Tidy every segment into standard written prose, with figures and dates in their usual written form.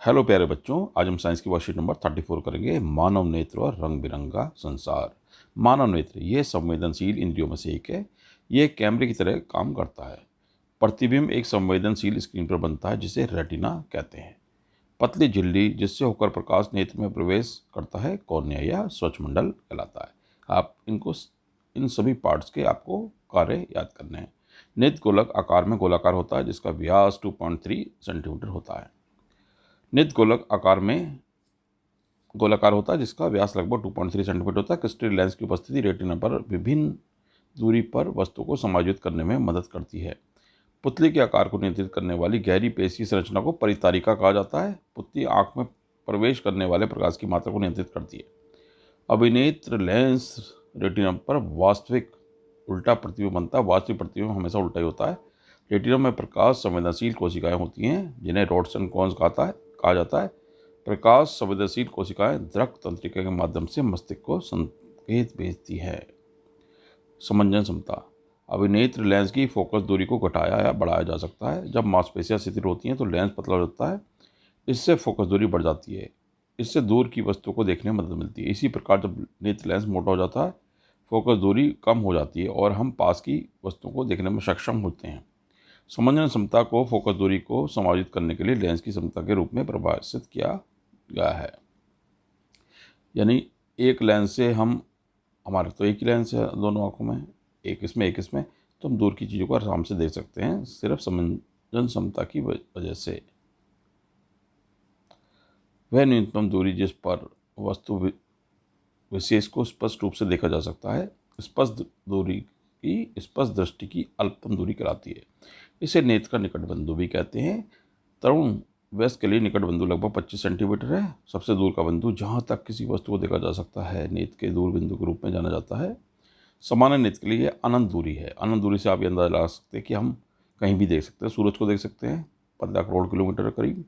Hello प्यारे बच्चों, आज हम साइंस की वर्कशीट नंबर 34 करेंगे। मानव नेत्र और रंग बिरंगा संसार। मानव नेत्र ये संवेदनशील इंद्रियों में से एक है। ये एक कैमरे की तरह काम करता है। प्रतिबिंब एक संवेदनशील स्क्रीन पर बनता है जिसे रेटिना कहते हैं। पतली झिल्ली जिससे होकर प्रकाश नेत्र में प्रवेश करता है कॉर्निया या स्वचमंडल कहलाता है। आप इन सभी पार्ट्स के आपको कार्य याद करने हैं। नेत्र गोलक आकार में गोलाकार होता है जिसका व्यास 2.3 सेंटीमीटर होता है। नित गोलाकार होता है जिसका व्यास लगभग 2.3 सेंटीमीटर होता है। क्रिस्टल लेंस की उपस्थिति रेटिना पर विभिन्न दूरी पर वस्तु को समायोजित करने में मदद करती है। पुतली के आकार को नियंत्रित करने वाली गहरी पेशी संरचना को परितारिका कहा जाता है। पुतली आंख में प्रवेश करने वाले प्रकाश की मात्रा को नियंत्रित करती है। अभिनेत्र लेंस रेटिना पर वास्तविक उल्टा प्रतिबिंब बनता है। वास्तविक प्रतिबिंब हमेशा उल्टा ही होता है। रेटिना में प्रकाश संवेदनशील कोशिकाएं होती हैं जिन्हें रोड्स एंड कोन्स कहा जाता है। प्रकाश संवेदनशील कोशिकाएं द्रक तंत्रिका के माध्यम से मस्तिष्क को संकेत भेजती है। समंजन क्षमता। अभिनेत्र लेंस की फोकस दूरी को घटाया या बढ़ाया जा सकता है। जब मांसपेशियां शिथिल होती हैं तो लेंस पतला हो जाता है। इससे फोकस दूरी बढ़ जाती है। इससे दूर की वस्तु को देखने में मदद मिलती है। इसी प्रकार जब नेत्र लेंस मोटा हो जाता है, फोकस दूरी कम हो जाती है और हम पास की वस्तुओं को देखने में सक्षम होते हैं। समंजन क्षमता को फोकस दूरी को समायोजित करने के लिए लेंस की क्षमता के रूप में परिभाषित किया गया है। यानी एक लेंस से हमारे तो एक ही लेंस है दोनों आंखों में, एक इसमें, तो हम दूर की चीज़ों को आराम से देख सकते हैं सिर्फ समंजन क्षमता की वजह से। वह न्यूनतम दूरी जिस पर वस्तु विशेष को स्पष्ट रूप से देखा जा सकता है, स्पष्ट दृष्टि की अल्पतम दूरी कहलाती है। इसे नेत्र का निकट बिंदु भी कहते हैं। तरुण वयस्क के लिए निकट बिंदु लगभग 25 सेंटीमीटर है। सबसे दूर का बिंदु जहाँ तक किसी वस्तु को देखा जा सकता है नेत्र के दूर बिंदु के रूप में जाना जाता है। सामान्य नेत्र के लिए अनंत दूरी है। अनंत दूरी से आप ये अंदाजा लगा सकते हैं कि हम कहीं भी देख सकते हैं। सूरज को देख सकते हैं 15 करोड़ किलोमीटर करीब,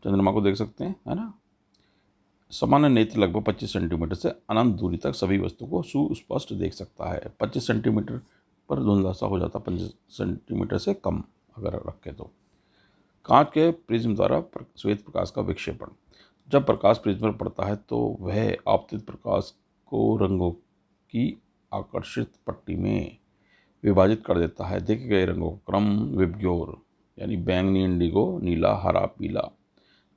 चंद्रमा को देख सकते हैं, है ना। सामान्य नेत्र लगभग 25 सेंटीमीटर से अनंत दूरी तक सभी वस्तु को सुस्पष्ट देख सकता है। 25 सेंटीमीटर पर धुंधला सा हो जाता, 5 सेंटीमीटर से कम अगर रखें तो। कांच के प्रिज्म द्वारा श्वेत प्रकाश का विक्षेपण। जब प्रकाश प्रिज्म पर पड़ता है तो वह आपतित प्रकाश को रंगों की आकर्षित पट्टी में विभाजित कर देता है। देखे गए रंगों का क्रम विबग्योर यानी बैंगनी, इंडिगो, नीला, हरा, पीला,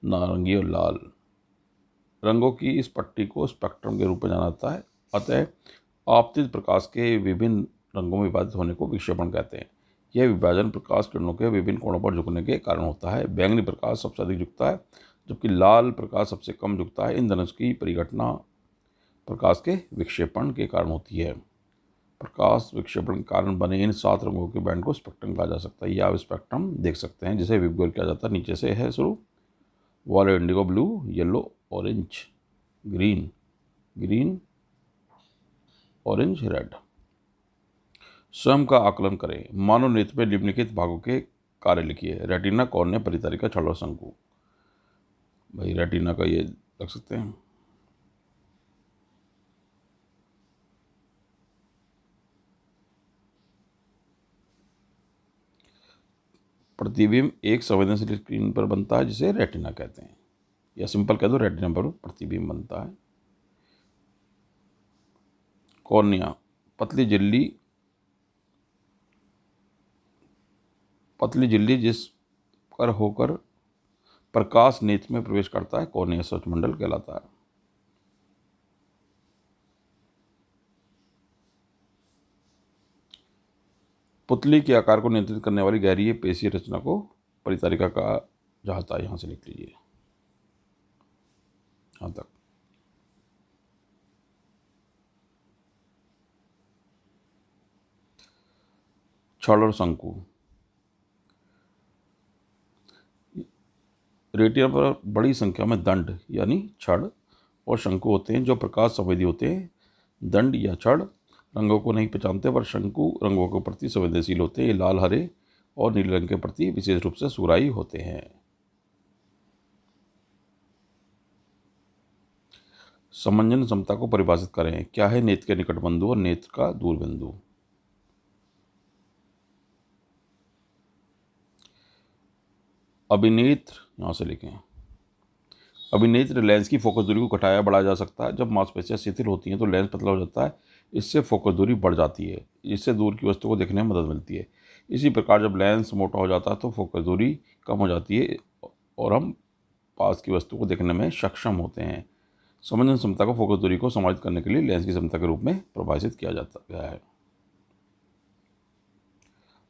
नारंगी और लाल रंगों की इस पट्टी को स्पेक्ट्रम के रूप में जाना जाता है। अतः आपतित प्रकाश के विभिन्न रंगों में विभाजित होने को विक्षेपण कहते हैं। यह विभाजन प्रकाश किरणों के विभिन्न कोणों पर झुकने के कारण होता है। बैंगनी प्रकाश सबसे अधिक झुकता है जबकि लाल प्रकाश सबसे कम झुकता है। इन दोनों की परिघटना प्रकाश के विक्षेपण के कारण होती है। प्रकाश विक्षेपण के कारण बने इन 7 रंगों के बैंड को स्पेक्ट्रम कहा जा सकता है। यह आप स्पेक्ट्रम देख सकते हैं जिसे विबग्योर किया जाता है। नीचे से है शुरू: violet, indigo, blue, yellow, orange, green, orange, red. स्वयं का आकलन करें। मानव नेत्र में निम्नलिखित भागों के कार्य लिखिए। रेटिना, कॉर्निया, परितारिका, छड़ और शंकु। भाई रेटिना का ये रख सकते हैं। प्रतिबिंब एक संवेदनशील स्क्रीन पर बनता है जिसे रेटिना कहते हैं, या सिंपल कह दो रेटिना पर प्रतिबिंब बनता है। कॉर्निया पतली झिल्ली जिस पर होकर प्रकाश नेत्र में प्रवेश करता है कॉर्निया स्वचमंडल कहलाता है। पुतली के आकार को नियंत्रित करने वाली गहरी पेशीय रचना को परितारिका कहा जाता है। यहाँ से लिख लीजिए यहाँ तक। छड़ और शंकु। रेटिना पर बड़ी संख्या में दंड यानी छड़ और शंकु होते हैं जो प्रकाश संवेदी होते हैं। दंड या छड़ रंगों को नहीं पहचानते पर शंकु रंगों के प्रति संवेदनशील होते हैं। ये लाल, हरे और नीले रंग के प्रति विशेष रूप से सुराही होते हैं। समंजन क्षमता को परिभाषित करें। क्या है नेत्र के निकट बिंदु और नेत्र का दूर बिंदु? अभिनेत्र यहाँ से लिखें अभिनेत्र लेंस की फोकस दूरी को घटाया बढ़ाया जा सकता है। जब मांसपेशियां शिथिल होती हैं तो लेंस पतला हो जाता है, इससे फोकस दूरी बढ़ जाती है, इससे दूर की वस्तु को देखने में मदद मिलती है। इसी प्रकार जब लेंस मोटा हो जाता है तो फोकस दूरी कम हो जाती है और हम पास की वस्तु को देखने में सक्षम होते हैं। समंजन क्षमता को फोकस दूरी को समायोजित करने के लिए लेंस की क्षमता के रूप में परिभाषित किया जाता गया है।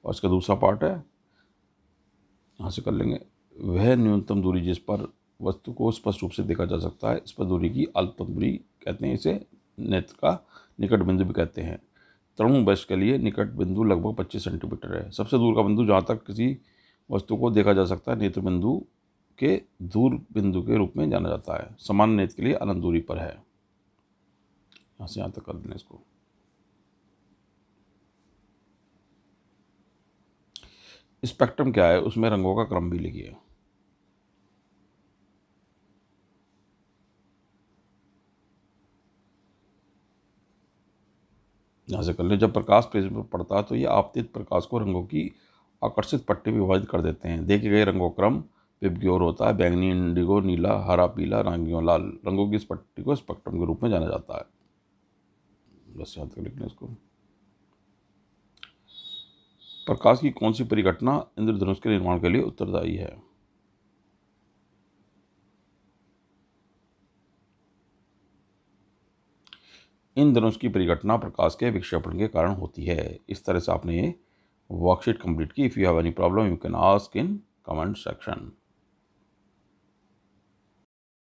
और इसका दूसरा पार्ट है, यहाँ से कर लेंगे, वह न्यूनतम दूरी जिस पर वस्तु को स्पष्ट रूप से देखा जा सकता है, इस पर दूरी की अल्पतम दूरी कहते हैं। इसे नेत्र का निकट बिंदु भी कहते हैं। तरुण वयस्क के लिए निकट बिंदु लगभग 25 सेंटीमीटर है। सबसे दूर का बिंदु जहाँ तक किसी वस्तु को देखा जा सकता है नेत्र बिंदु के दूर बिंदु के रूप में जाना जाता है। सामान्य नेत्र के लिए अनंत दूरी पर है। यहाँ से यहाँ तक कर देना इसको। स्पेक्ट्रम क्या है, उसमें रंगों का क्रम भी लिखिए। यहाँ से कर ले, जब प्रकाश प्रिज्म पर पड़ता है तो ये आपतित प्रकाश को रंगों की आकर्षित पट्टी में विभाजित कर देते हैं। देखे गए रंगों का क्रम विबग्योर ओर होता है। बैंगनी, इंडिगो, नीला, हरा, पीला, नारंगी, लाल रंगों की इस पट्टी को स्पेक्ट्रम के रूप में जाना जाता है। बस यहाँ तक लिखना इसको। प्रकाश की कौन सी परिघटना इंद्रधनुष के निर्माण के लिए उत्तरदायी है? इंद्रधनुष की परिघटना प्रकाश के विक्षेपण के कारण होती है। इस तरह से आपने ये वर्कशीट कंप्लीट की। If you have any problem you can ask in comment section.